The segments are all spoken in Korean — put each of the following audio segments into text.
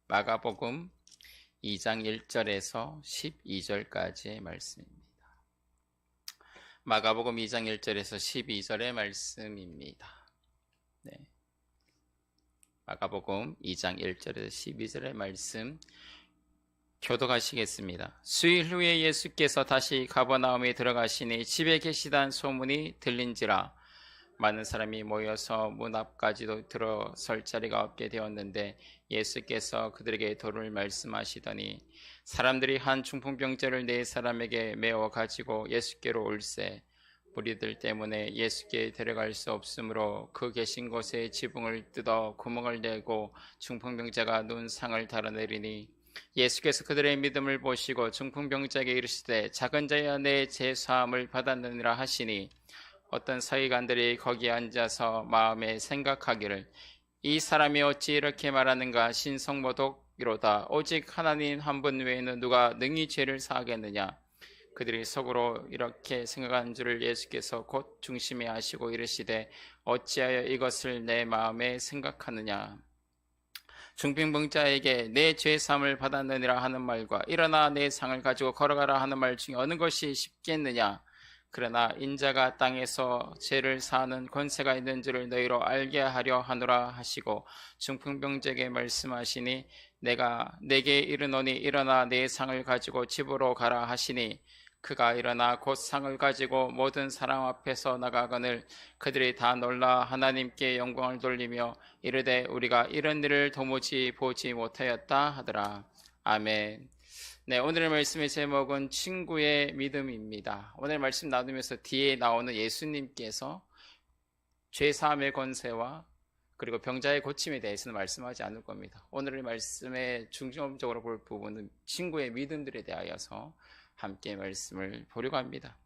마가복음 2장 1절에서 12절까지의 말씀입니다. 마가복음 2장 1절에서 12절의 말씀입니다. 네. 마가복음 2장 1절에서 12절의 말씀 교독하시겠습니다. 수일 후에 예수께서 다시 가버나움에 들어가시니 집에 계시다는 소문이 들린지라 많은 사람이 모여서 문 앞까지도 들어설 자리가 없게 되었는데 예수께서 그들에게 도를 말씀하시더니 사람들이 한 중풍병자를 네 사람에게 메어 가지고 예수께로 올세 무리들 때문에 예수께 데려갈 수 없으므로 그 계신 곳에 지붕을 뜯어 구멍을 내고 중풍병자가 눈 상을 달아내리니 예수께서 그들의 믿음을 보시고 중풍병자에게 이르시되 작은 자여 내 죄사함을 받았느니라 하시니 어떤 서기관들이 거기에 앉아서 마음에 생각하기를 이 사람이 어찌 이렇게 말하는가 신성모독이로다 오직 하나님 한 분 외에는 누가 능히 죄를 사하겠느냐 그들이 속으로 이렇게 생각한 줄을 예수께서 곧 중심에 하시고 이르시되 어찌하여 이것을 내 마음에 생각하느냐 중풍병자에게 내 죄사함을 받았느니라 하는 말과 일어나 내 상을 가지고 걸어가라 하는 말 중에 어느 것이 쉽겠느냐 그러나 인자가 땅에서 죄를 사하는 권세가 있는 줄을 너희로 알게 하려 하노라 하시고 중풍병자에게 말씀하시니 내가 내게 이르노니 일어나 내 상을 가지고 집으로 가라 하시니 그가 일어나 곧 상을 가지고 모든 사람 앞에서 나가거늘 그들이 다 놀라 하나님께 영광을 돌리며 이르되 우리가 이런 일을 도무지 보지 못하였다 하더라. 아멘. 네, 오늘의 말씀의 제목은 친구의 믿음입니다. 오늘 말씀 나누면서 뒤에 나오는 예수님께서 죄사함의 권세와 그리고 병자의 고침에 대해서는 말씀하지 않을 겁니다. 오늘의 말씀에 중점적으로 볼 부분은 친구의 믿음들에 대하여서 함께 말씀을 보려고 합니다.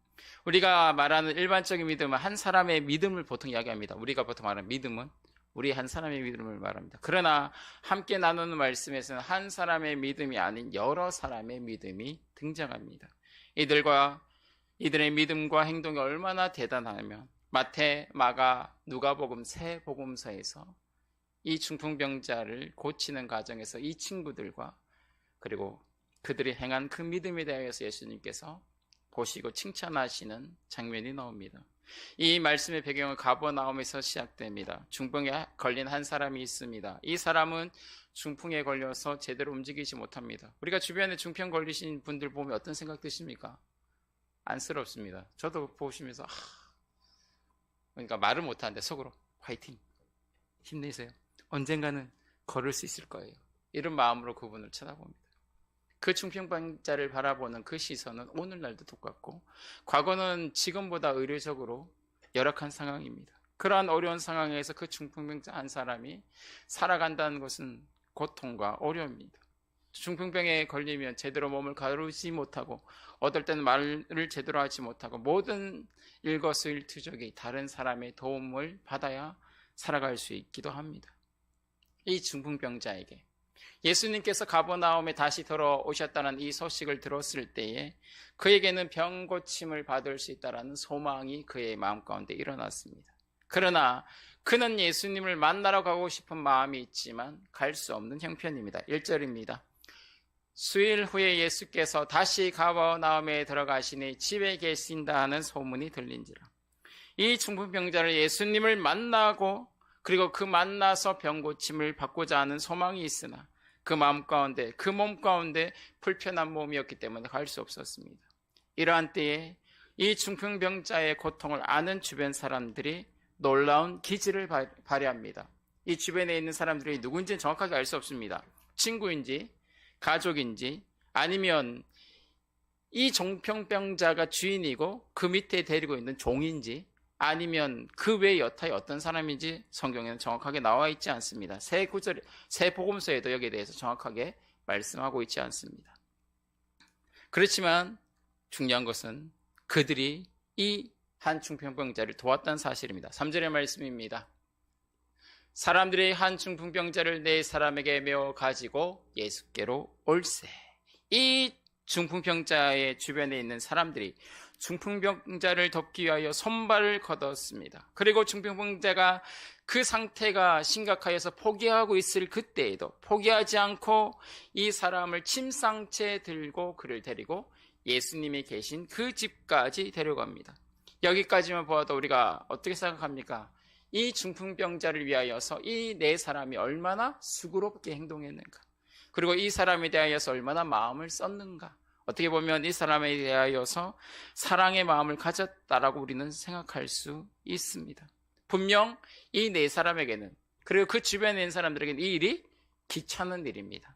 우리가 말하는 일반적인 믿음은 한 사람의 믿음을 보통 이야기합니다. 우리가 보통 말하는 믿음은 우리 한 사람의 믿음을 말합니다. 그러나 함께 나누는 말씀에서는 한 사람의 믿음이 아닌 여러 사람의 믿음이 등장합니다. 이들의 믿음과 행동이 얼마나 대단하면 마태, 마가, 누가복음 세 복음서에서 이 중풍병자를 고치는 과정에서 이 친구들과 그리고 그들이 행한 그 믿음에 대해서 예수님께서 보시고 칭찬하시는 장면이 나옵니다. 이 말씀의 배경은 가버나움에서 시작됩니다. 중풍에 걸린 한 사람이 있습니다. 이 사람은 중풍에 걸려서 제대로 움직이지 못합니다. 우리가 주변에 중풍 걸리신 분들 보면 어떤 생각 드십니까? 안쓰럽습니다. 저도 보시면서 그러니까 말을 못하는데 속으로 화이팅, 힘내세요. 언젠가는 걸을 수 있을 거예요. 이런 마음으로 그분을 쳐다봅니다. 그 중풍병자를 바라보는 그 시선은 오늘날도 똑같고 과거는 지금보다 의료적으로 열악한 상황입니다. 그러한 어려운 상황에서 그 중풍병자 한 사람이 살아간다는 것은 고통과 어려움입니다. 중풍병에 걸리면 제대로 몸을 가누지 못하고 어떨 때는 말을 제대로 하지 못하고 모든 일거수일투족이 다른 사람의 도움을 받아야 살아갈 수 있기도 합니다. 이 중풍병자에게 예수님께서 가버나움에 다시 돌아오셨다는 이 소식을 들었을 때에 그에게는 병 고침을 받을 수 있다는 소망이 그의 마음 가운데 일어났습니다. 그러나 그는 예수님을 만나러 가고 싶은 마음이 있지만 갈 수 없는 형편입니다. 1절입니다. 수일 후에 예수께서 다시 가버나움에 들어가시니 집에 계신다 하는 소문이 들린지라. 이 중풍병자를 예수님을 만나고 그리고 그 만나서 병 고침을 받고자 하는 소망이 있으나 그 마음 가운데 그 몸 가운데 불편한 몸이었기 때문에 갈 수 없었습니다. 이러한 때에 이 중풍병자의 고통을 아는 주변 사람들이 놀라운 기지를 발휘합니다. 이 주변에 있는 사람들이 누군지는 정확하게 알 수 없습니다. 친구인지 가족인지 아니면 이 중풍병자가 주인이고 그 밑에 데리고 있는 종인지 아니면 그 외 여타의 어떤 사람인지 성경에는 정확하게 나와 있지 않습니다. 세 복음서에도 여기에 대해서 정확하게 말씀하고 있지 않습니다. 그렇지만 중요한 것은 그들이 이 한 중풍병자를 도왔다는 사실입니다. 3절의 말씀입니다. 사람들이 한 중풍병자를 네 사람에게 메어 가지고 예수께로 올세. 이 중풍병자의 주변에 있는 사람들이 중풍병자를 돕기 위하여 손발을 걷었습니다. 그리고 중풍병자가 그 상태가 심각하여서 포기하고 있을 그때에도 포기하지 않고 이 사람을 침상채 들고 그를 데리고 예수님이 계신 그 집까지 데려갑니다. 여기까지만 보아도 우리가 어떻게 생각합니까? 이 중풍병자를 위하여서 이 네 사람이 얼마나 수고롭게 행동했는가, 그리고 이 사람에 대하여서 얼마나 마음을 썼는가. 어떻게 보면 이 사람에 대하여서 사랑의 마음을 가졌다라고 우리는 생각할 수 있습니다. 분명 이 네 사람에게는, 그리고 그 주변에 있는 사람들에게는 이 일이 귀찮은 일입니다.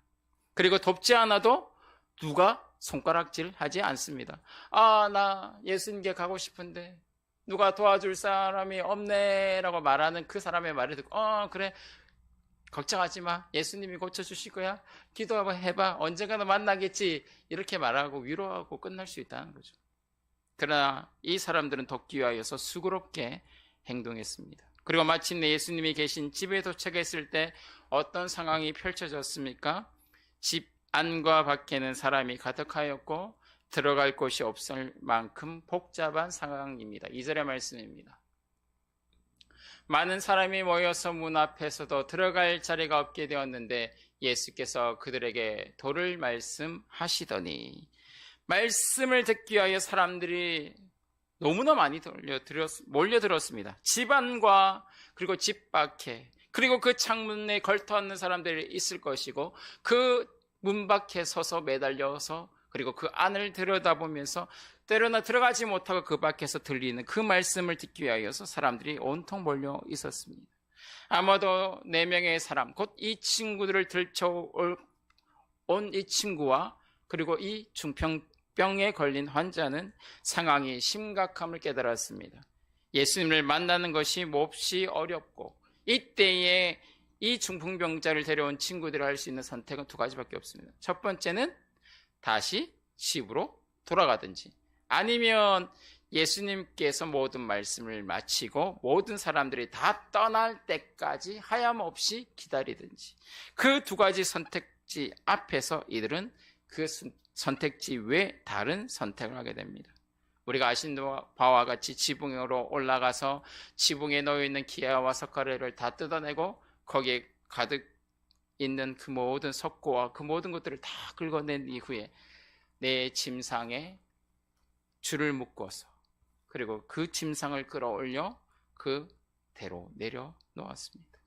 그리고 돕지 않아도 누가 손가락질 하지 않습니다. 나 예수님께 가고 싶은데 누가 도와줄 사람이 없네 라고 말하는 그 사람의 말을 듣고 그래, 걱정하지 마, 예수님이 고쳐주실 거야, 기도해봐, 언젠가는 만나겠지, 이렇게 말하고 위로하고 끝날 수 있다는 거죠. 그러나 이 사람들은 돕기 위하여서 수고롭게 행동했습니다. 그리고 마침내 예수님이 계신 집에 도착했을 때 어떤 상황이 펼쳐졌습니까? 집 안과 밖에는 사람이 가득하였고 들어갈 곳이 없을 만큼 복잡한 상황입니다. 2절의 말씀입니다. 많은 사람이 모여서 문 앞에서도 들어갈 자리가 없게 되었는데 예수께서 그들에게 도를 말씀하시더니, 말씀을 듣기 위하여 사람들이 너무나 많이 몰려들었습니다. 집 안과 그리고 집 밖에, 그리고 그 창문에 걸터앉는 사람들이 있을 것이고 그 문 밖에 서서 매달려서 그리고 그 안을 들여다보면서 때로나 들어가지 못하고 그 밖에서 들리는 그 말씀을 듣기 위하여서 사람들이 온통 몰려 있었습니다. 아마도 4명의 사람, 곧 이 친구들을 들쳐온 이 친구와 그리고 이 중풍병에 걸린 환자는 상황이 심각함을 깨달았습니다. 예수님을 만나는 것이 몹시 어렵고 이때에 이 중풍병자를 데려온 친구들이 할 수 있는 선택은 2가지밖에 없습니다. 첫 번째는 다시 집으로 돌아가든지, 아니면 예수님께서 모든 말씀을 마치고 모든 사람들이 다 떠날 때까지 하염없이 기다리든지, 그 2가지 선택지 앞에서 이들은 그 선택지 외에 다른 선택을 하게 됩니다. 우리가 아신 바와 같이 지붕으로 올라가서 지붕에 놓여있는 기아와 석가래를 다 뜯어내고 거기에 가득 있는 그 모든 석고와 그 모든 것들을 다 긁어낸 이후에 내 침상에 줄을 묶어서 그리고 그 침상을 끌어올려 그 대로 내려놓았습니다.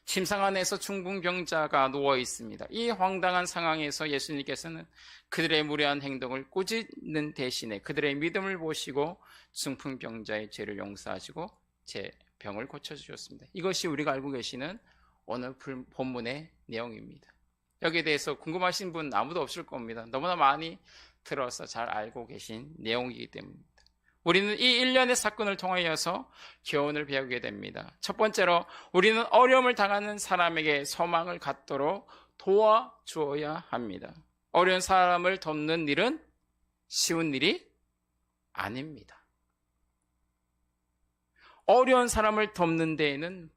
침상 안에서 중풍병자가 누워 있습니다. 이 황당한 상황에서 예수님께서는 그들의 무례한 행동을 꾸짖는 대신에 그들의 믿음을 보시고 중풍병자의 죄를 용서하시고 제 병을 고쳐주셨습니다. 이것이 우리가 알고 계시는 오늘 본문의 내용입니다. 여기에 대해서 궁금하신 분 아무도 없을 겁니다. 너무나 많이 들어서 잘 알고 계신 내용이기 때문입니다. 우리는 이 일련의 사건을 통하여서 교훈을 배우게 됩니다. 첫 번째로, 우리는 어려움을 당하는 사람에게 소망을 갖도록 도와주어야 합니다. 어려운 사람을 돕는 일은 쉬운 일이 아닙니다. 어려운 사람을 돕는 데에는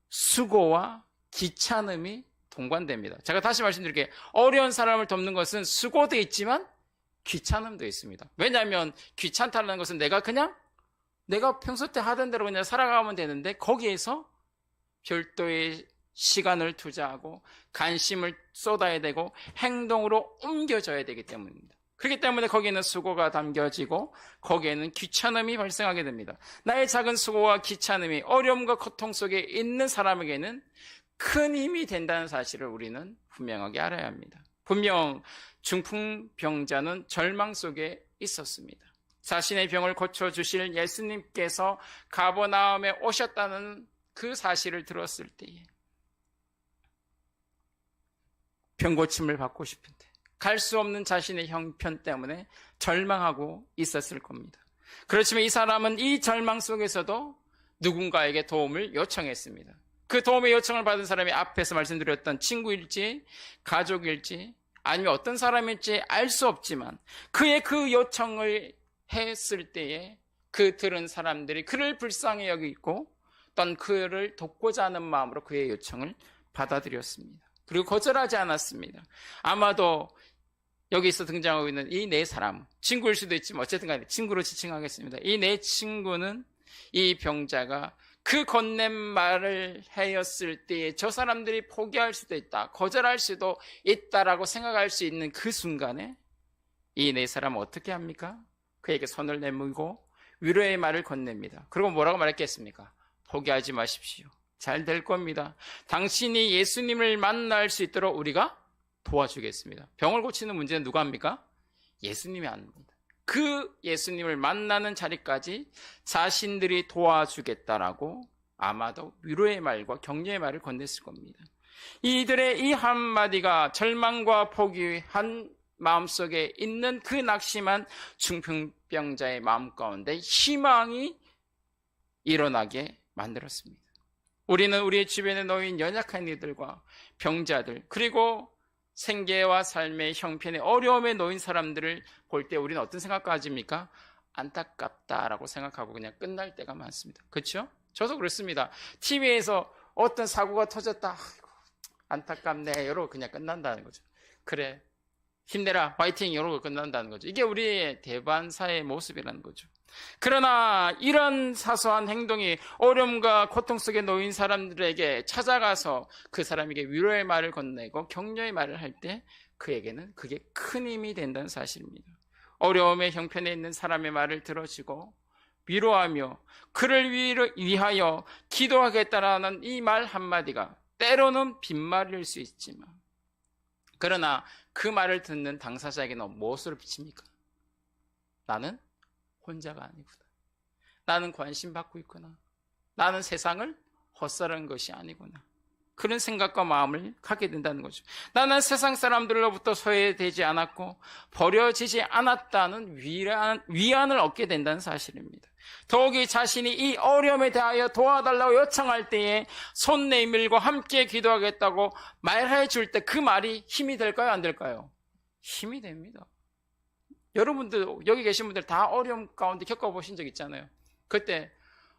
수고와 귀찮음이 동반됩니다. 제가 다시 말씀드릴게요. 어려운 사람을 돕는 것은 수고도 있지만 귀찮음도 있습니다. 왜냐하면 귀찮다는 것은 내가 평소 때 하던 대로 그냥 살아가면 되는데 거기에서 별도의 시간을 투자하고 관심을 쏟아야 되고 행동으로 옮겨져야 되기 때문입니다. 그렇기 때문에 거기에는 수고가 담겨지고 거기에는 귀찮음이 발생하게 됩니다. 나의 작은 수고와 귀찮음이 어려움과 고통 속에 있는 사람에게는 큰 힘이 된다는 사실을 우리는 분명하게 알아야 합니다. 분명 중풍병자는 절망 속에 있었습니다. 자신의 병을 고쳐주실 예수님께서 가버나움에 오셨다는 그 사실을 들었을 때에 병고침을 받고 싶은데 갈 수 없는 자신의 형편 때문에 절망하고 있었을 겁니다. 그렇지만 이 사람은 이 절망 속에서도 누군가에게 도움을 요청했습니다. 그 도움의 요청을 받은 사람이 앞에서 말씀드렸던 친구일지 가족일지 아니면 어떤 사람일지 알 수 없지만 그의 그 요청을 했을 때에 그 들은 사람들이 그를 불쌍히 여기고 또한 그를 돕고자 하는 마음으로 그의 요청을 받아들였습니다. 그리고 거절하지 않았습니다. 아마도 여기서 등장하고 있는 이 네 사람, 친구일 수도 있지만 어쨌든 간에 친구로 지칭하겠습니다. 이 네 친구는 이 병자가 그 건넨 말을 하였을 때에 저 사람들이 포기할 수도 있다, 거절할 수도 있다라고 생각할 수 있는 그 순간에 이 네 사람은 어떻게 합니까? 그에게 손을 내밀고 위로의 말을 건넵니다. 그리고 뭐라고 말했겠습니까? 포기하지 마십시오. 잘 될 겁니다. 당신이 예수님을 만날 수 있도록 우리가 도와주겠습니다. 병을 고치는 문제는 누가 합니까? 예수님이 합니다. 그 예수님을 만나는 자리까지 자신들이 도와주겠다라고 아마도 위로의 말과 격려의 말을 건넸을 겁니다. 이들의 이 한마디가 절망과 포기한 마음속에 있는 그 낙심한 중풍병자의 마음 가운데 희망이 일어나게 만들었습니다. 우리는 우리의 주변에 놓인 연약한 이들과 병자들, 그리고 생계와 삶의 형편에 어려움에 놓인 사람들을 볼 때 우리는 어떤 생각을 가집니까? 안타깝다라고 생각하고 그냥 끝날 때가 많습니다. 그렇죠? 저도 그렇습니다. TV에서 어떤 사고가 터졌다, 아이고, 안타깝네, 이러고 그냥 끝난다는 거죠. 그래, 힘내라, 화이팅, 이러고 끝난다는 거죠. 이게 우리의 대반사의 모습이라는 거죠. 그러나 이런 사소한 행동이 어려움과 고통 속에 놓인 사람들에게 찾아가서 그 사람에게 위로의 말을 건네고 격려의 말을 할 때 그에게는 그게 큰 힘이 된다는 사실입니다. 어려움의 형편에 있는 사람의 말을 들어주고 위로하며 그를 위하여 기도하겠다라는 이 말 한마디가 때로는 빈말일 수 있지만, 그러나 그 말을 듣는 당사자에게는 무엇으로 비칩니까? 나는 혼자가 아니구나. 나는 관심받고 있구나. 나는 세상을 헛살은 것이 아니구나. 그런 생각과 마음을 갖게 된다는 거죠. 나는 세상 사람들로부터 소외되지 않았고 버려지지 않았다는 위안을 얻게 된다는 사실입니다. 더욱이 자신이 이 어려움에 대하여 도와달라고 요청할 때에 손 내밀고 함께 기도하겠다고 말해 줄 때 그 말이 힘이 될까요? 안 될까요? 힘이 됩니다. 여러분들, 여기 계신 분들 다 어려움 가운데 겪어보신 적 있잖아요. 그때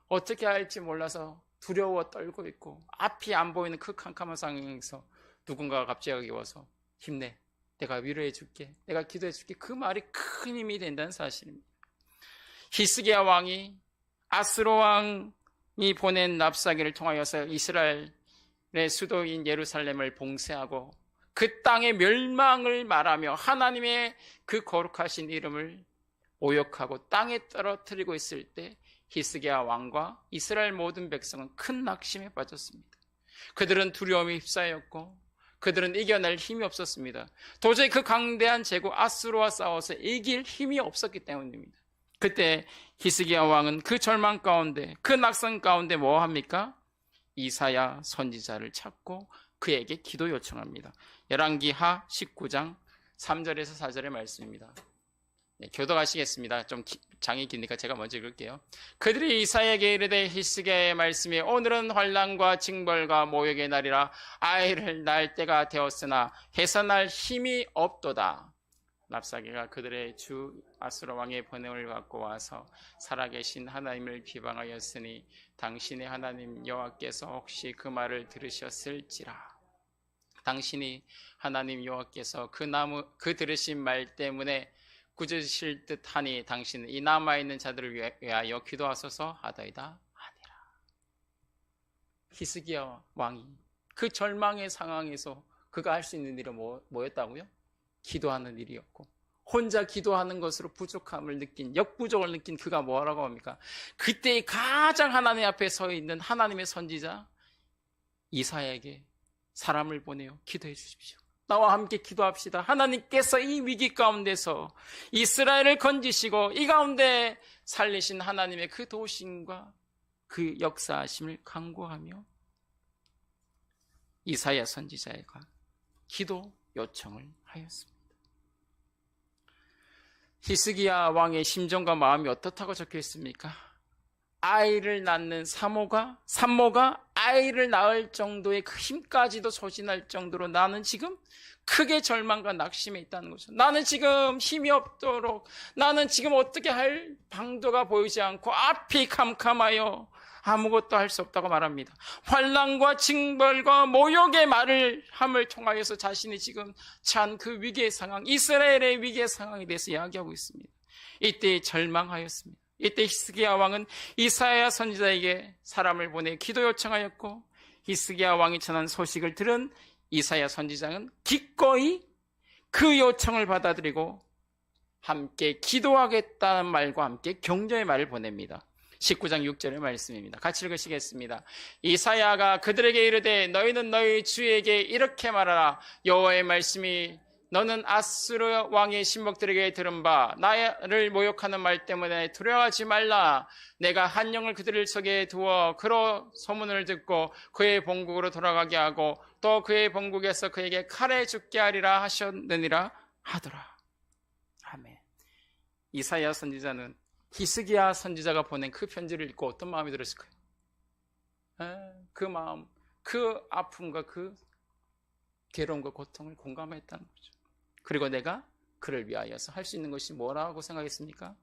어떻게 할지 몰라서 두려워 떨고 있고 앞이 안 보이는 그 캄캄한 상황에서 누군가가 갑자기 와서 힘내, 내가 위로해 줄게, 내가 기도해 줄게, 그 말이 큰 힘이 된다는 사실입니다. 히스기야 왕이 아스로 왕이 보낸 납사기를 통하여서 이스라엘의 수도인 예루살렘을 봉쇄하고 그 땅의 멸망을 말하며 하나님의 그 거룩하신 이름을 모욕하고 땅에 떨어뜨리고 있을 때 히스기야 왕과 이스라엘 모든 백성은 큰 낙심에 빠졌습니다. 그들은 두려움에 휩싸였고 그들은 이겨낼 힘이 없었습니다. 도저히 그 강대한 제국 아수르와 싸워서 이길 힘이 없었기 때문입니다. 그때 히스기야 왕은 그 절망 가운데, 그 낙선 가운데 뭐 합니까? 이사야 선지자를 찾고 그에게 기도 요청합니다. 열왕기하 19장 3절에서 4절의 말씀입니다. 네, 교독하시겠습니다. 좀 장이 기니까 제가 먼저 읽을게요. 그들이 이사야에게 이르되 히스기야의 말씀이 오늘은 환난과 징벌과 모욕의 날이라 아이를 낳을 때가 되었으나 해산할 힘이 없도다. 랍사기가 그들의 주 아수르 왕의 번영을 갖고 와서 살아계신 하나님을 비방하였으니 당신의 하나님 여호와께서 혹시 그 말을 들으셨을지라. 당신이 하나님 여호와께서 그 들으신 말 때문에 꾸짖으실 듯하니 당신은 이 남아있는 자들을 위하여 기도하소서 하다이다 하니라. 히스기야 왕이 그 절망의 상황에서 그가 할 수 있는 일은 뭐였다고요? 기도하는 일이었고, 혼자 기도하는 것으로 부족함을 느낀, 역부족을 느낀 그가 뭐라고 합니까? 그때 가장 하나님 앞에 서 있는 하나님의 선지자 이사야에게 사람을 보내어 기도해 주십시오. 나와 함께 기도합시다. 하나님께서 이 위기 가운데서 이스라엘을 건지시고 이 가운데 살리신 하나님의 그 도우심과 그 역사하심을 간구하며 이사야 선지자가 기도 요청을 하였습니다. 히스기야 왕의 심정과 마음이 어떻다고 적혀 있습니까? 아이를 낳는 산모가 아이를 낳을 정도의 그 힘까지도 소진할 정도로 나는 지금 크게 절망과 낙심에 있다는 거죠. 나는 지금 힘이 없도록, 나는 지금 어떻게 할 방도가 보이지 않고 앞이 캄캄하여 아무것도 할 수 없다고 말합니다. 환난과 징벌과 모욕의 말을 함을 통하여서 자신이 지금 처한 그 위기의 상황, 이스라엘의 위기의 상황에 대해서 이야기하고 있습니다. 이때 절망하였습니다. 이때 히스기야 왕은 이사야 선지자에게 사람을 보내 기도 요청하였고, 히스기야 왕이 전한 소식을 들은 이사야 선지자는 기꺼이 그 요청을 받아들이고 함께 기도하겠다는 말과 함께 격려의 말을 보냅니다. 19장 6절의 말씀입니다. 같이 읽으시겠습니다. 이사야가 그들에게 이르되 너희는 너희 주에게 이렇게 말하라. 여호와의 말씀이 너는 아수르 왕의 신복들에게 들은 바 나를 모욕하는 말 때문에 두려워하지 말라. 내가 한 영을 그들을 속에 두어 그로 소문을 듣고 그의 본국으로 돌아가게 하고 또 그의 본국에서 그에게 칼에 죽게 하리라 하셨느니라 하더라. 아멘. 이사야 선지자는 히스기야 선지자가 보낸 그 편지를 읽고 어떤 마음이 들었을까요? 그 마음, 그 아픔과 그 괴로움과 고통을 공감했다는 거죠. 그리고 내가 그를 위하여서 할 수 있는 것이 뭐라고 생각했습니까?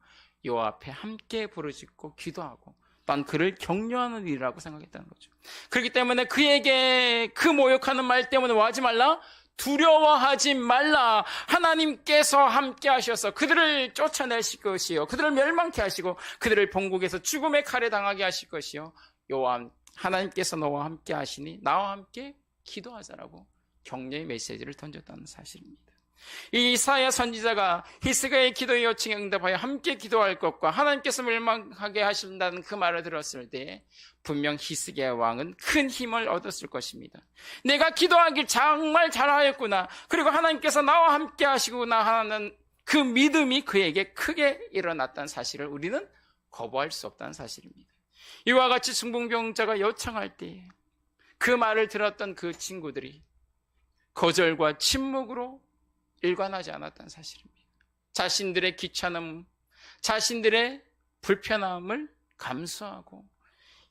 여호와 앞에 함께 부르짖고 기도하고 난 그를 격려하는 일이라고 생각했다는 거죠. 그렇기 때문에 그에게 그 모욕하는 말 때문에 뭐 하지 말라? 두려워하지 말라. 하나님께서 함께 하셔서 그들을 쫓아내실 것이요, 그들을 멸망케 하시고 그들을 본국에서 죽음의 칼에 당하게 하실 것이요, 여호와 하나님께서 너와 함께 하시니 나와 함께 기도하자라고 격려의 메시지를 던졌다는 사실입니다. 이 이사야 선지자가 히스기야의 기도의 요청에 응답하여 함께 기도할 것과 하나님께서 멸망하게 하신다는 그 말을 들었을 때 분명 히스기야 왕은 큰 힘을 얻었을 것입니다. 내가 기도하길 정말 잘하였구나, 그리고 하나님께서 나와 함께 하시구나 하는 그 믿음이 그에게 크게 일어났다는 사실을 우리는 거부할 수 없다는 사실입니다. 이와 같이 중풍병자가 요청할 때 그 말을 들었던 그 친구들이 거절과 침묵으로 일관하지 않았다는 사실입니다. 자신들의 귀찮음, 자신들의 불편함을 감수하고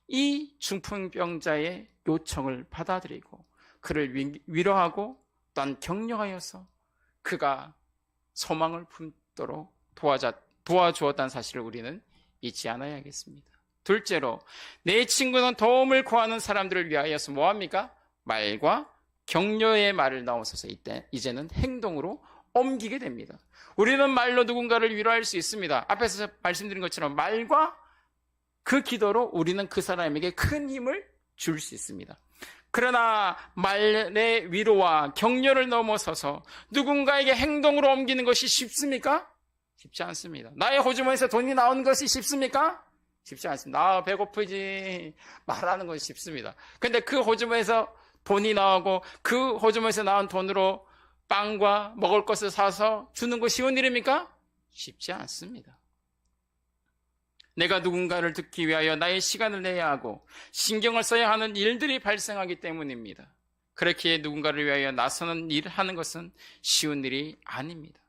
이 중풍병자의 요청을 받아들이고 그를 위로하고 또한 격려하여서 그가 소망을 품도록 도와주었다는 사실을 우리는 잊지 않아야겠습니다. 둘째로, 내 친구는 도움을 구하는 사람들을 위하여서 뭐합니까? 말과 격려의 말을 넘어서서 이제는 행동으로 옮기게 됩니다. 우리는 말로 누군가를 위로할 수 있습니다. 앞에서 말씀드린 것처럼 말과 그 기도로 우리는 그 사람에게 큰 힘을 줄 수 있습니다. 그러나 말의 위로와 격려를 넘어서서 누군가에게 행동으로 옮기는 것이 쉽습니까? 쉽지 않습니다. 나의 호주머니에서 돈이 나오는 것이 쉽습니까? 쉽지 않습니다. 배고프지 말하는 것이 쉽습니다. 근데 그 호주머니에서 돈이 나오고 그 호주머니에서 나온 돈으로 빵과 먹을 것을 사서 주는 거 쉬운 일입니까? 쉽지 않습니다. 내가 누군가를 듣기 위하여 나의 시간을 내야 하고 신경을 써야 하는 일들이 발생하기 때문입니다. 그렇기에 누군가를 위하여 나서는 일을 하는 것은 쉬운 일이 아닙니다.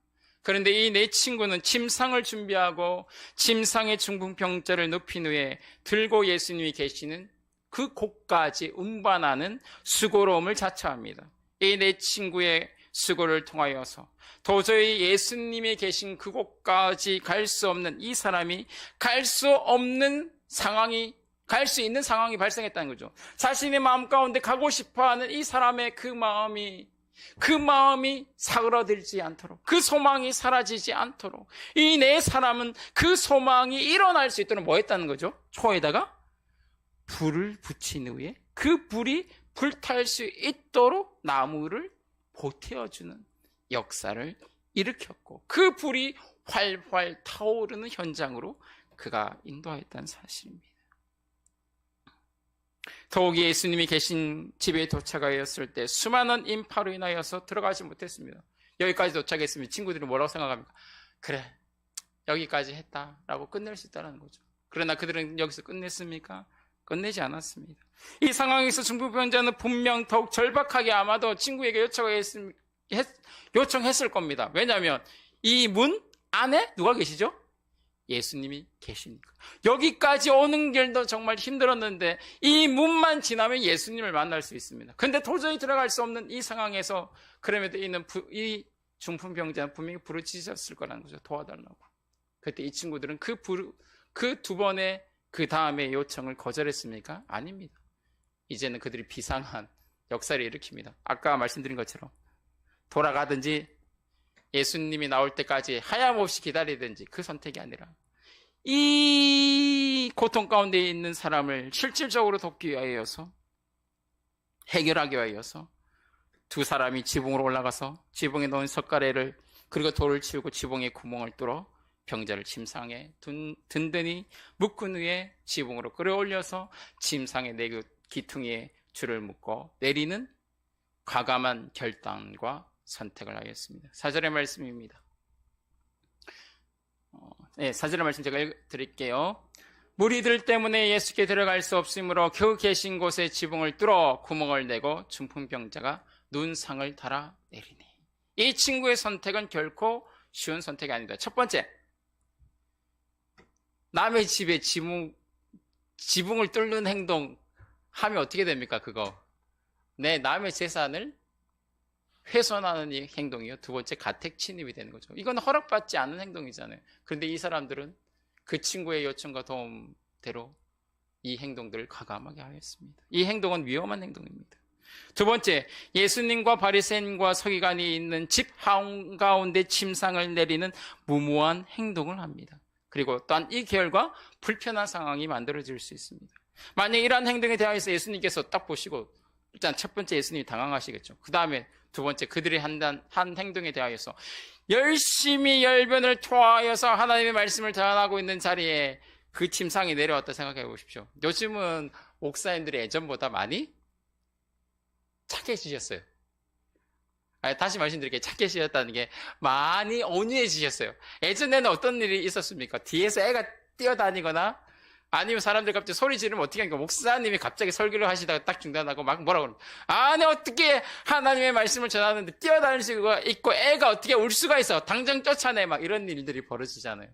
그런데 이 내 친구는 침상을 준비하고 침상의 중풍병자를 눕힌 후에 들고 예수님이 계시는 그 곳까지 운반하는 수고로움을 자처합니다. 이 내 친구의 수고를 통하여서 도저히 예수님이 계신 그곳까지 갈 수 없는 이 사람이 갈 수 없는 상황이, 갈 수 있는 상황이 발생했다는 거죠. 자신의 마음 가운데 가고 싶어하는 이 사람의 그 마음이 사그러들지 않도록, 그 소망이 사라지지 않도록 이 네 사람은 그 소망이 일어날 수 있도록 뭐 했다는 거죠? 초에다가 불을 붙인 후에 그 불이 불탈 수 있도록 나무를 보태어주는 역사를 일으켰고 그 불이 활활 타오르는 현장으로 그가 인도하였다는 사실입니다. 더욱이 예수님이 계신 집에 도착하였을 때 수많은 인파로 인하여서 들어가지 못했습니다. 여기까지 도착했으면 친구들이 뭐라고 생각합니까? 그래, 여기까지 했다라고 끝낼 수 있다는 거죠. 그러나 그들은 여기서 끝냈습니까? 끝내지 않았습니다. 이 상황에서 중풍병자는 분명 더욱 절박하게 아마도 친구에게 요청했을 겁니다. 왜냐하면 이 문 안에 누가 계시죠? 예수님이 계시니까. 여기까지 오는 길도 정말 힘들었는데 이 문만 지나면 예수님을 만날 수 있습니다. 근데 도저히 들어갈 수 없는 이 상황에서 그럼에도 이 중풍병자는 분명히 부르짖었을 거라는 거죠. 도와달라고. 그때 이 친구들은 그 두 번의 그 다음에 요청을 거절했습니까? 아닙니다. 이제는 그들이 비상한 역사를 일으킵니다. 아까 말씀드린 것처럼 돌아가든지 예수님이 나올 때까지 하염없이 기다리든지 그 선택이 아니라 이 고통 가운데 있는 사람을 실질적으로 돕기 위하여서, 해결하기 위하여서 두 사람이 지붕으로 올라가서 지붕에 넣은 석가래를, 그리고 돌을 치우고 지붕에 구멍을 뚫어 병자를 침상에 든든히 묶은 후에 지붕으로 끌어올려서 침상에 네 기퉁이에 줄을 묶어 내리는 과감한 결단과 선택을 하였습니다. 4절의 말씀입니다. 4절의 말씀 제가 읽어드릴게요. 무리들 때문에 예수께 들어갈 수 없으므로 그 계신 곳에 지붕을 뚫어 구멍을 내고 중풍병자가 눈상을 달아 내리니. 이 친구의 선택은 결코 쉬운 선택이 아니다. 첫 번째, 남의 집에 지붕을 뚫는 행동 하면 어떻게 됩니까? 그거 남의 재산을 훼손하는 이 행동이요. 두 번째, 가택 침입이 되는 거죠. 이건 허락받지 않은 행동이잖아요. 그런데 이 사람들은 그 친구의 요청과 도움대로 이 행동들을 과감하게 하였습니다. 이 행동은 위험한 행동입니다. 두 번째, 예수님과 바리새인과 서기관이 있는 집 한가운데 침상을 내리는 무모한 행동을 합니다. 그리고 또한 이 결과 불편한 상황이 만들어질 수 있습니다. 만약 이러한 행동에 대하여서 예수님께서 딱 보시고, 일단 첫 번째 예수님이 당황하시겠죠. 그 다음에 두 번째, 그들의 한 행동에 대하여서 열심히 열변을 토하여서 하나님의 말씀을 전하고 있는 자리에 그 침상이 내려왔다 생각해 보십시오. 요즘은 목사님들이 예전보다 많이 착해지셨어요. 다시 말씀드릴게요. 착해지셨다는 게 많이 온유해지셨어요. 예전에는 어떤 일이 있었습니까? 뒤에서 애가 뛰어다니거나 아니면 사람들 갑자기 소리 지르면 어떻게 하니까, 목사님이 갑자기 설교를 하시다가 딱 중단하고 막 뭐라고 그러면, 아니 어떻게 하나님의 말씀을 전하는데 뛰어다닐 수가 있고 애가 어떻게 울 수가 있어, 당장 쫓아내, 막 이런 일들이 벌어지잖아요.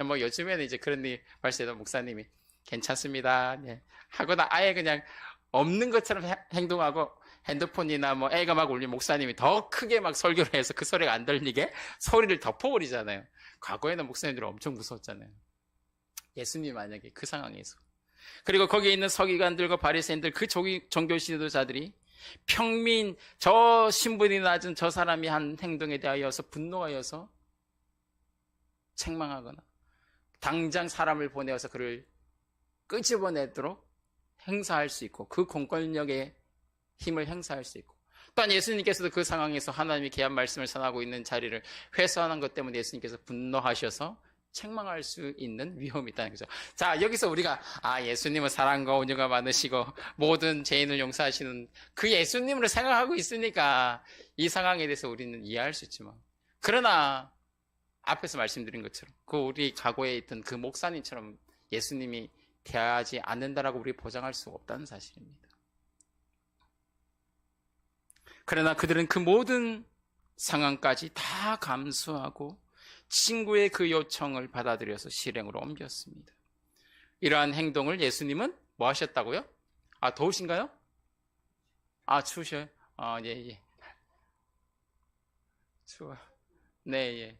뭐 요즘에는 이제 그런 일 발생해도 목사님이 괜찮습니다, 하거나 아예 그냥 없는 것처럼 행동하고, 핸드폰이나 뭐 애가 막 울리면 목사님이 더 크게 막 설교를 해서 그 소리가 안 들리게 소리를 덮어버리잖아요. 과거에는 목사님들은 엄청 무서웠잖아요. 예수님이 만약에 그 상황에서, 그리고 거기에 있는 서기관들과 바리새인들, 그 종교 지도자들이 평민, 저 신분이 낮은 저 사람이 한 행동에 대하여서 분노하여서 책망하거나 당장 사람을 보내어서 그를 끄집어내도록 행사할 수 있고, 그 공권력의 힘을 행사할 수 있고, 또한 예수님께서도 그 상황에서 하나님이 귀한 말씀을 전하고 있는 자리를 훼손한 것 때문에 예수님께서 분노하셔서 책망할 수 있는 위험이 있다는 거죠. 자, 여기서 우리가 예수님은 사랑과 온유가 많으시고 모든 죄인을 용서하시는 그 예수님을 생각하고 있으니까 이 상황에 대해서 우리는 이해할 수 있지만, 그러나 앞에서 말씀드린 것처럼 그 우리 과거에 있던 그 목사님처럼 예수님이 대하지 않는다라고 우리 보장할 수 없다는 사실입니다. 그러나 그들은 그 모든 상황까지 다 감수하고 친구의 그 요청을 받아들여서 실행으로 옮겼습니다. 이러한 행동을 예수님은 뭐 하셨다고요? 더우신가요? 추우셔요? 예. 추워. 네.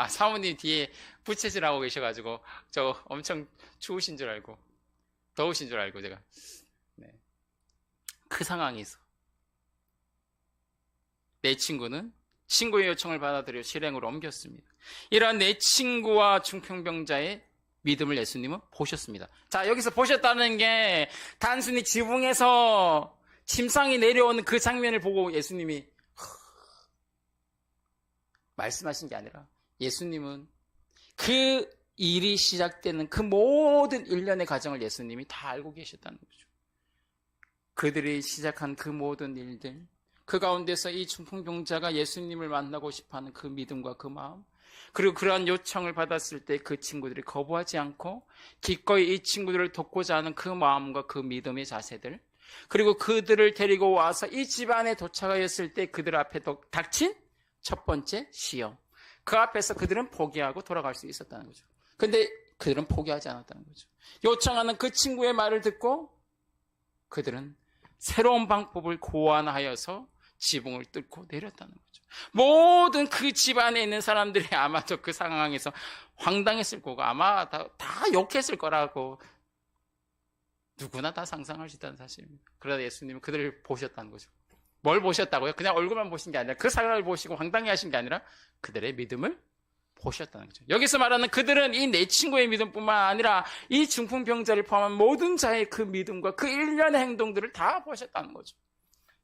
사모님 뒤에 부채질하고 계셔가지고 저 엄청 추우신 줄 알고, 더우신 줄 알고 제가. 그 상황에서 내 친구는 친구의 요청을 받아들여 실행으로 옮겼습니다. 이러한 내 친구와 중풍병자의 믿음을 예수님은 보셨습니다. 자, 여기서 보셨다는 게 단순히 지붕에서 침상이 내려오는 그 장면을 보고 예수님이 말씀하신 게 아니라, 예수님은 그 일이 시작되는 그 모든 일련의 과정을 예수님이 다 알고 계셨다는 거죠. 그들이 시작한 그 모든 일들, 그 가운데서 이 중풍병자가 예수님을 만나고 싶어하는 그 믿음과 그 마음, 그리고 그러한 요청을 받았을 때 그 친구들이 거부하지 않고 기꺼이 이 친구들을 돕고자 하는 그 마음과 그 믿음의 자세들, 그리고 그들을 데리고 와서 이 집안에 도착하였을 때 그들 앞에 닥친 첫 번째 시험, 그 앞에서 그들은 포기하고 돌아갈 수 있었다는 거죠. 근데 그들은 포기하지 않았다는 거죠. 요청하는 그 친구의 말을 듣고 그들은 새로운 방법을 고안하여서 지붕을 뚫고 내렸다는 거죠. 모든 그 집안에 있는 사람들이 아마도 그 상황에서 황당했을 거고, 아마 다 욕했을 거라고 누구나 다 상상할 수 있다는 사실입니다. 그러나 예수님은 그들을 보셨다는 거죠. 뭘 보셨다고요? 그냥 얼굴만 보신 게 아니라, 그 상황을 보시고 황당해 하신 게 아니라 그들의 믿음을 보셨다는 거죠. 여기서 말하는 그들은 이 내 친구의 믿음뿐만 아니라 이 중풍병자를 포함한 모든 자의 그 믿음과 그 일련의 행동들을 다 보셨다는 거죠.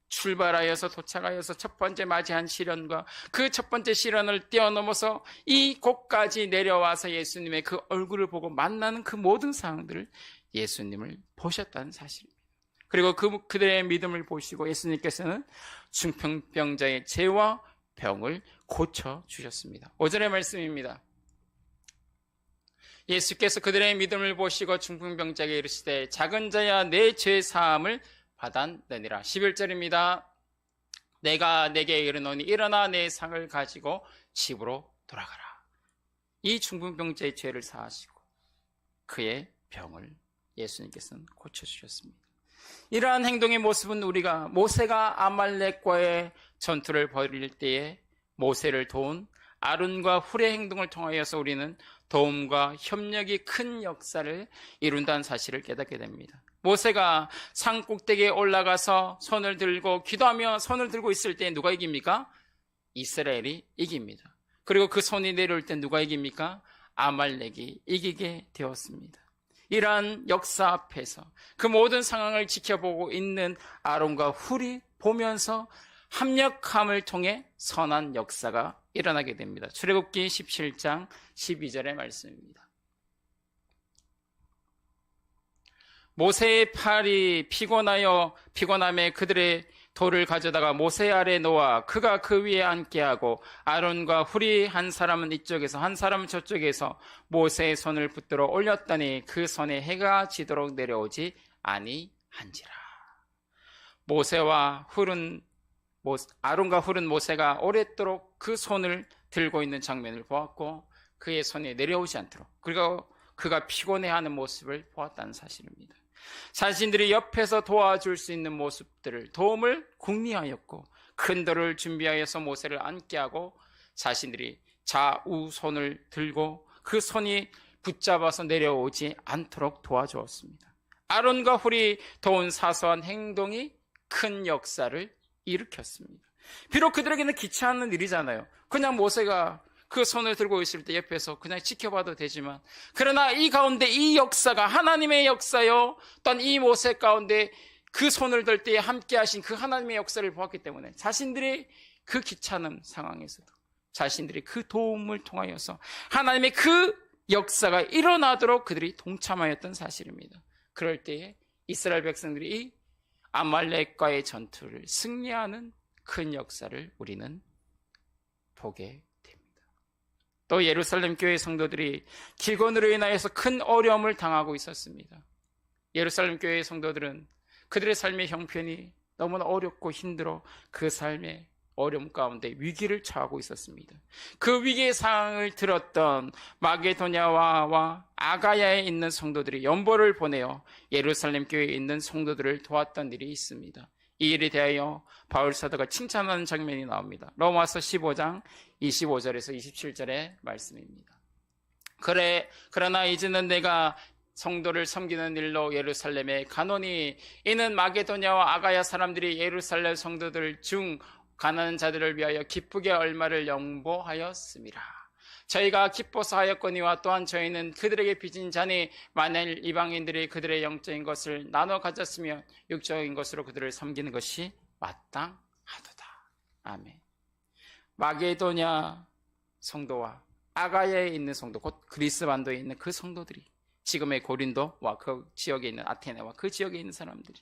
출발하여서 도착하여서 첫 번째 맞이한 시련과 그 첫 번째 시련을 뛰어넘어서 이 곳까지 내려와서 예수님의 그 얼굴을 보고 만나는 그 모든 상황들을 예수님을 보셨다는 사실입니다. 그리고 그들의 믿음을 보시고 예수님께서는 중풍병자의 죄와 병을 고쳐주셨습니다. 5절의 말씀입니다. 예수께서 그들의 믿음을 보시고 중풍병자에게 이르시되 작은 자야 내 죄 사함을 받았느니라. 11절입니다. 내가 내게 이르노니 일어나 내 상을 가지고 집으로 돌아가라. 이 중풍병자의 죄를 사하시고 그의 병을 예수님께서는 고쳐주셨습니다. 이러한 행동의 모습은 우리가 모세가 아말렉과의 전투를 벌일 때에 모세를 도운 아론과 훌의 행동을 통하여서 우리는 도움과 협력이 큰 역사를 이룬다는 사실을 깨닫게 됩니다. 모세가 산 꼭대기에 올라가서 손을 들고 기도하며 손을 들고 있을 때 누가 이깁니까? 이스라엘이 이깁니다. 그리고 그 손이 내려올 때 누가 이깁니까? 아말렉이 이기게 되었습니다. 이러한 역사 앞에서 그 모든 상황을 지켜보고 있는 아론과 훌이 보면서 합력함을 통해 선한 역사가 일어나게 됩니다. 출애굽기 17장 12절의 말씀입니다. 모세의 팔이 피곤함에 그들의 돌을 가져다가 모세 아래 놓아 그가 그 위에 앉게 하고 아론과 훌이 한 사람은 이쪽에서 한 사람은 저쪽에서 모세의 손을 붙들어 올렸더니 그 손에 해가 지도록 내려오지 아니한지라. 아론과 훌은 모세가 오랫도록 그 손을 들고 있는 장면을 보았고 그의 손이 내려오지 않도록 그리고 그가 피곤해하는 모습을 보았다는 사실입니다. 자신들이 옆에서 도와줄 수 있는 모습들을 도움을 궁리하였고 큰 돌을 준비하여서 모세를 앉게 하고 자신들이 좌우 손을 들고 그 손이 붙잡아서 내려오지 않도록 도와주었습니다. 아론과 훌이 도운 사소한 행동이 큰 역사를 일으켰습니다. 비록 그들에게는 귀찮은 일이잖아요. 그냥 모세가 그 손을 들고 있을 때 옆에서 그냥 지켜봐도 되지만 그러나 이 가운데 이 역사가 하나님의 역사요 또한 이 모세 가운데 그 손을 들 때 함께 하신 그 하나님의 역사를 보았기 때문에 자신들이 그 귀찮은 상황에서도 자신들이 그 도움을 통하여서 하나님의 그 역사가 일어나도록 그들이 동참하였던 사실입니다. 그럴 때에 이스라엘 백성들이 이 아말렉과의 전투를 승리하는 큰 역사를 우리는 보게 됩니다. 또 예루살렘 교회 성도들이 기근으로 인하여서 큰 어려움을 당하고 있었습니다. 예루살렘 교회의 성도들은 그들의 삶의 형편이 너무나 어렵고 힘들어 그 삶의 어려움 가운데 위기를 처하고 있었습니다. 그 위기의 상황을 들었던 마게도냐와 아가야에 있는 성도들이 연보를 보내어 예루살렘 교회에 있는 성도들을 도왔던 일이 있습니다. 이 일에 대하여 바울 사도가 칭찬하는 장면이 나옵니다. 로마서 15장 25절에서 27절의 말씀입니다. 그러나 이제는 내가 성도를 섬기는 일로 예루살렘에 가노니 이는 마게도냐와 아가야 사람들이 예루살렘 성도들 중 가난한 자들을 위하여 기쁘게 얼마를 양보하였음이라. 저희가 기뻐서 하였거니와 또한 저희는 그들에게 빚진 자니 만일 이방인들이 그들의 영적인 것을 나눠 가졌으면 육적인 것으로 그들을 섬기는 것이 마땅하도다. 아멘. 마게도냐 성도와 아가야에 있는 성도, 곧 그리스 반도에 있는 그 성도들이 지금의 고린도와 그 지역에 있는 아테네와 그 지역에 있는 사람들이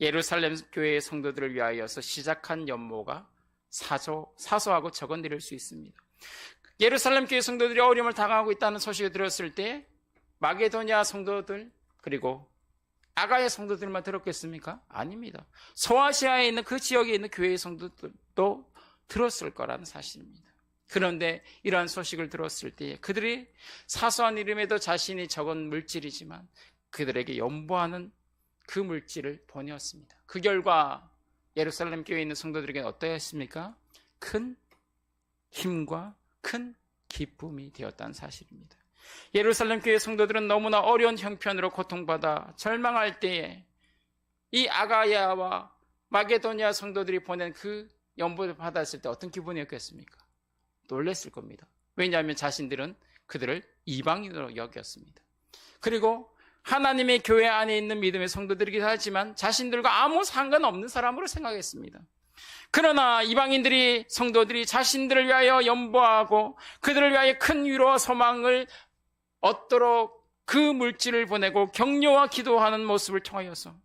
예루살렘 교회의 성도들을 위하여서 시작한 연모가 사소하고 적은 일일 수 있습니다. 예루살렘 교회 성도들이 어려움을 당하고 있다는 소식을 들었을 때 마게도냐 성도들 그리고 아가야 성도들만 들었겠습니까? 아닙니다. 소아시아에 있는 그 지역에 있는 교회의 성도들도 들었을 거라는 사실입니다. 그런데 이러한 소식을 들었을 때 그들이 사소한 일임에도 자신이 적은 물질이지만 그들에게 연보하는 그 물질을 보내었습니다. 그 결과 예루살렘 교회에 있는 성도들에게는 어떠했습니까? 큰 힘과 큰 기쁨이 되었다는 사실입니다. 예루살렘 교회 성도들은 너무나 어려운 형편으로 고통받아 절망할 때에 이 아가야와 마게도냐 성도들이 보낸 그 연보를 받았을 때 어떤 기분이었겠습니까? 놀랬을 겁니다. 왜냐하면 자신들은 그들을 이방인으로 여겼습니다. 그리고 하나님의 교회 안에 있는 믿음의 성도들이기도 하지만 자신들과 아무 상관없는 사람으로 생각했습니다. 그러나 이방인들이, 성도들이 자신들을 위하여 연보하고 그들을 위하여 큰 위로와 소망을 얻도록 그 물질을 보내고 격려와 기도하는 모습을 통하여서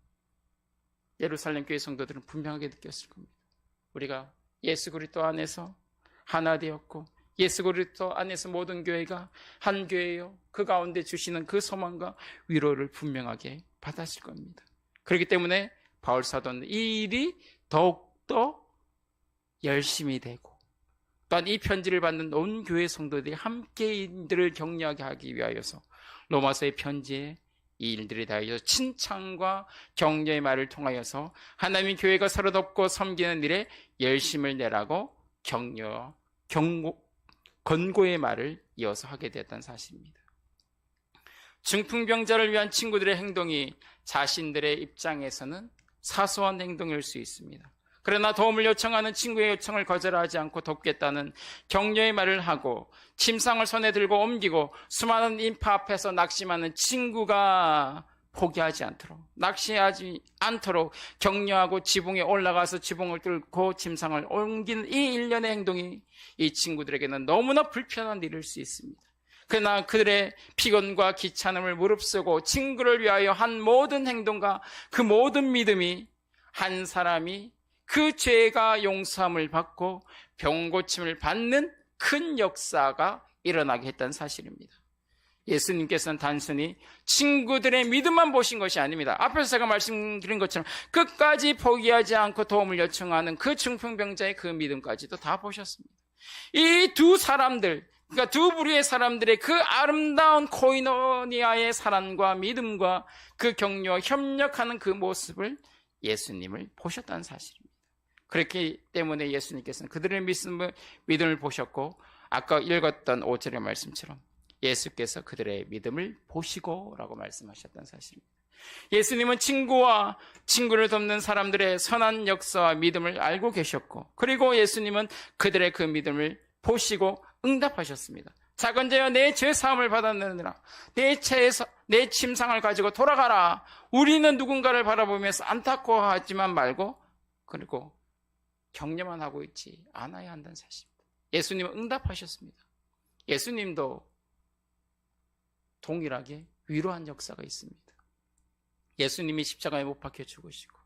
예루살렘 교회 성도들은 분명하게 느꼈을 겁니다. 우리가 예수 그리스도 안에서 하나 되었고 예수 그리스도 안에서 모든 교회가 한 교회요, 그 가운데 주시는 그 소망과 위로를 분명하게 받았을 겁니다. 그렇기 때문에 바울 사도는 이 일이 더욱더 열심히 되고, 또한 이 편지를 받는 온 교회 성도들이 함께 이들을 격려하게 하기 위하여서 로마서의 편지에 이 일들에 대하여 칭찬과 격려의 말을 통하여서 하나님의 교회가 서로 돕고 섬기는 일에 열심을 내라고 권고의 말을 이어서 하게 되었다는 사실입니다. 중풍병자를 위한 친구들의 행동이 자신들의 입장에서는 사소한 행동일 수 있습니다. 그러나 도움을 요청하는 친구의 요청을 거절하지 않고 돕겠다는 격려의 말을 하고 침상을 손에 들고 옮기고 수많은 인파 앞에서 낙심하는 친구가 포기하지 않도록, 낙심하지 않도록 격려하고 지붕에 올라가서 지붕을 뚫고 침상을 옮기는 이 일련의 행동이 이 친구들에게는 너무나 불편한 일일 수 있습니다. 그러나 그들의 피곤과 귀찮음을 무릅쓰고 친구를 위하여 한 모든 행동과 그 모든 믿음이 한 사람이 그 죄가 용서함을 받고 병고침을 받는 큰 역사가 일어나게 했다는 사실입니다. 예수님께서는 단순히 친구들의 믿음만 보신 것이 아닙니다. 앞에서 제가 말씀드린 것처럼 끝까지 포기하지 않고 도움을 요청하는 그 중풍병자의 그 믿음까지도 다 보셨습니다. 이 두 사람들, 그러니까 두 부류의 사람들의 그 아름다운 코이노니아의 사랑과 믿음과 그 격려와 협력하는 그 모습을 예수님을 보셨다는 사실입니다. 그렇기 때문에 예수님께서는 그들의 믿음을 보셨고, 아까 읽었던 5절의 말씀처럼 예수께서 그들의 믿음을 보시고 라고 말씀하셨다는 사실입니다. 예수님은 친구를 돕는 사람들의 선한 역사와 믿음을 알고 계셨고, 그리고 예수님은 그들의 그 믿음을 보시고 응답하셨습니다. 작은 자여 내 죄사함을 받았느니라, 내 침상을 가지고 돌아가라. 우리는 누군가를 바라보면서 안타까워하지만 말고, 그리고 격려만 하고 있지 않아야 한다는 사실입니다. 예수님은 응답하셨습니다. 예수님도 동일하게 위로한 역사가 있습니다. 예수님이 십자가에 못 박혀 죽으시고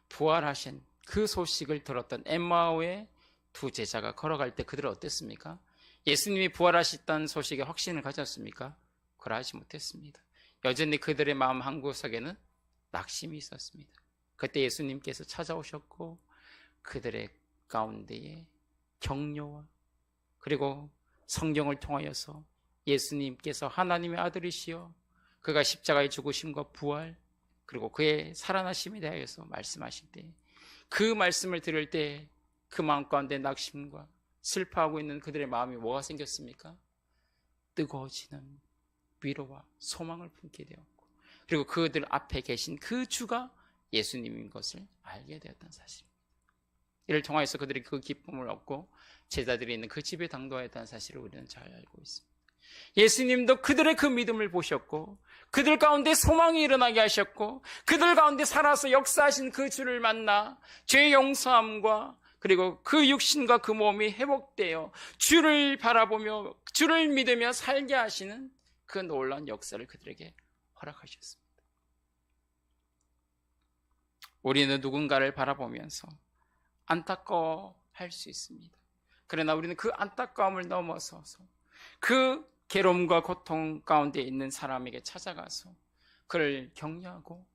부활하신 그 소식을 들었던 엠마오의 두 제자가 걸어갈 때 그들은 어땠습니까? 예수님이 부활하셨다는 소식에 확신을 가졌습니까? 그러하지 못했습니다. 여전히 그들의 마음 한구석에는 낙심이 있었습니다. 그때 예수님께서 찾아오셨고 그들의 가운데에 격려와, 그리고 성경을 통하여서 예수님께서 하나님의 아들이시여 그가 십자가에 죽으심과 부활, 그리고 그의 살아나심에 대하여서 말씀하실 때, 그 말씀을 들을 때 그 마음 가운데 낙심과 슬퍼하고 있는 그들의 마음이 뭐가 생겼습니까? 뜨거워지는 위로와 소망을 품게 되었고, 그리고 그들 앞에 계신 그 주가 예수님인 것을 알게 되었다는 사실입니다. 이를 통하여서 그들이 그 기쁨을 얻고 제자들이 있는 그 집에 당도하였다는 사실을 우리는 잘 알고 있습니다. 예수님도 그들의 그 믿음을 보셨고 그들 가운데 소망이 일어나게 하셨고 그들 가운데 살아서 역사하신 그 주를 만나 죄 용서함과 그리고 그 육신과 그 몸이 회복되어 주를 바라보며 주를 믿으며 살게 하시는 그 놀라운 역사를 그들에게 허락하셨습니다. 우리는 누군가를 바라보면서 안타까워할 수 있습니다. 그러나 우리는 그 안타까움을 넘어서서 그 괴로움과 고통 가운데 있는 사람에게 찾아가서 그를 격려하고,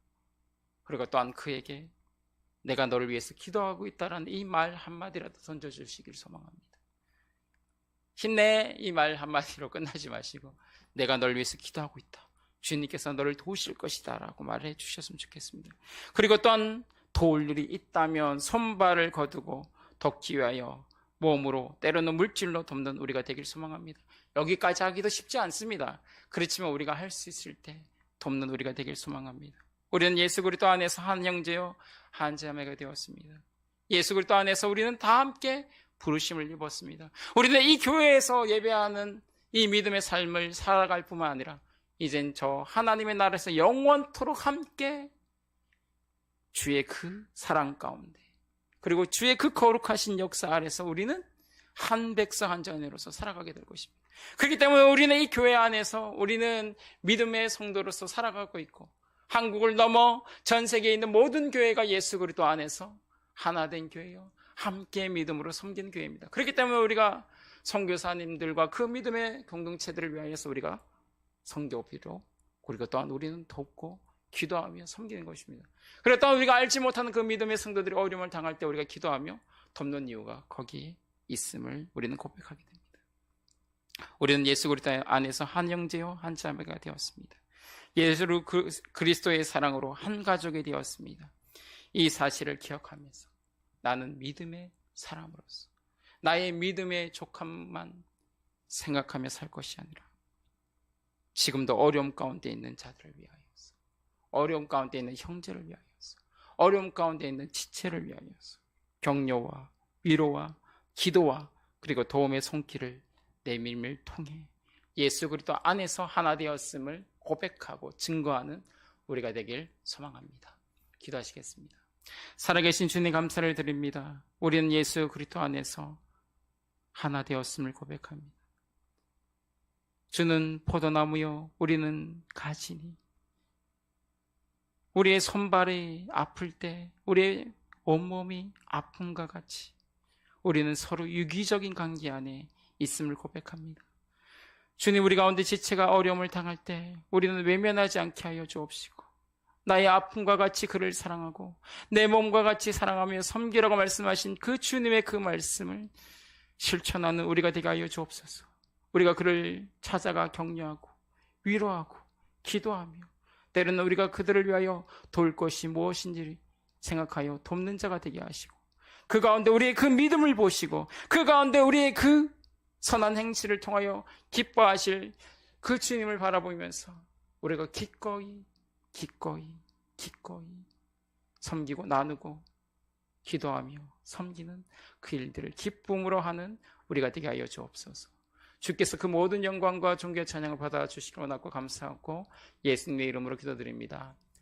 그리고 또한 그에게 내가 너를 위해서 기도하고 있다라는 이 말 한마디라도 던져주시길 소망합니다. 힘내, 이 말 한마디로 끝나지 마시고 내가 너를 위해서 기도하고 있다, 주님께서 너를 도우실 것이다 라고 말해 주셨으면 좋겠습니다. 그리고 또한 도울 일이 있다면 손발을 거두고 돕기 위하여 몸으로, 때로는 물질로 돕는 우리가 되길 소망합니다. 여기까지 하기도 쉽지 않습니다. 그렇지만 우리가 할 수 있을 때 돕는 우리가 되길 소망합니다. 우리는 예수 그리스도 안에서 한 형제요 한 자매가 되었습니다. 예수 그리스도 안에서 우리는 다 함께 부르심을 입었습니다. 우리는 이 교회에서 예배하는 이 믿음의 삶을 살아갈 뿐만 아니라 이젠 저 하나님의 나라에서 영원토록 함께 주의 그 사랑 가운데, 그리고 주의 그 거룩하신 역사 아래서 우리는 한 백성 한 자녀로서 살아가게 될 것입니다. 그렇기 때문에 우리는 이 교회 안에서 우리는 믿음의 성도로서 살아가고 있고, 한국을 넘어 전 세계에 있는 모든 교회가 예수 그리스도 안에서 하나 된 교회요, 함께 믿음으로 섬기는 교회입니다. 그렇기 때문에 우리가 선교사님들과 그 믿음의 공동체들을 위하여서 우리가 성교비로, 그리고 또한 우리는 돕고 기도하며 섬기는 것입니다. 그리고 또한 우리가 알지 못하는 그 믿음의 성도들이 어려움을 당할 때 우리가 기도하며 돕는 이유가 거기에 있음을 우리는 고백하게 됩니다. 우리는 예수 그리스도 안에서 한 형제요 한 자매가 되었습니다. 예수 그리스도의 사랑으로 한 가족이 되었습니다. 이 사실을 기억하면서 나는 믿음의 사람으로서 나의 믿음의 족함만 생각하며 살 것이 아니라 지금도 어려움 가운데 있는 자들을 위하여서, 어려움 가운데 있는 형제를 위하여서, 어려움 가운데 있는 지체를 위하여서 격려와 위로와 기도와 그리고 도움의 손길을 내밀을 통해 예수 그리스도 안에서 하나 되었음을 고백하고 증거하는 우리가 되길 소망합니다. 기도하시겠습니다. 살아계신 주님 감사를 드립니다. 우리는 예수 그리스도 안에서 하나 되었음을 고백합니다. 주는 포도나무요 우리는 가지니, 우리의 손발이 아플 때 우리의 온몸이 아픔과 같이 우리는 서로 유기적인 관계 안에 있음을 고백합니다. 주님, 우리 가운데 지체가 어려움을 당할 때 우리는 외면하지 않게 하여 주옵시고, 나의 아픔과 같이 그를 사랑하고 내 몸과 같이 사랑하며 섬기라고 말씀하신 그 주님의 그 말씀을 실천하는 우리가 되게 하여 주옵소서. 우리가 그를 찾아가 격려하고 위로하고 기도하며, 때로는 우리가 그들을 위하여 도울 것이 무엇인지 생각하여 돕는 자가 되게 하시고, 그 가운데 우리의 그 믿음을 보시고 그 가운데 우리의 그 선한 행실을 통하여 기뻐하실 그 주님을 바라보면서 우리가 기꺼이 섬기고 나누고 기도하며 섬기는 그 일들을 기쁨으로 하는 우리가 되게 하여 주옵소서. 주께서 그 모든 영광과 존귀와 찬양을 받아주시기 원하고 감사하고 예수님의 이름으로 기도드립니다.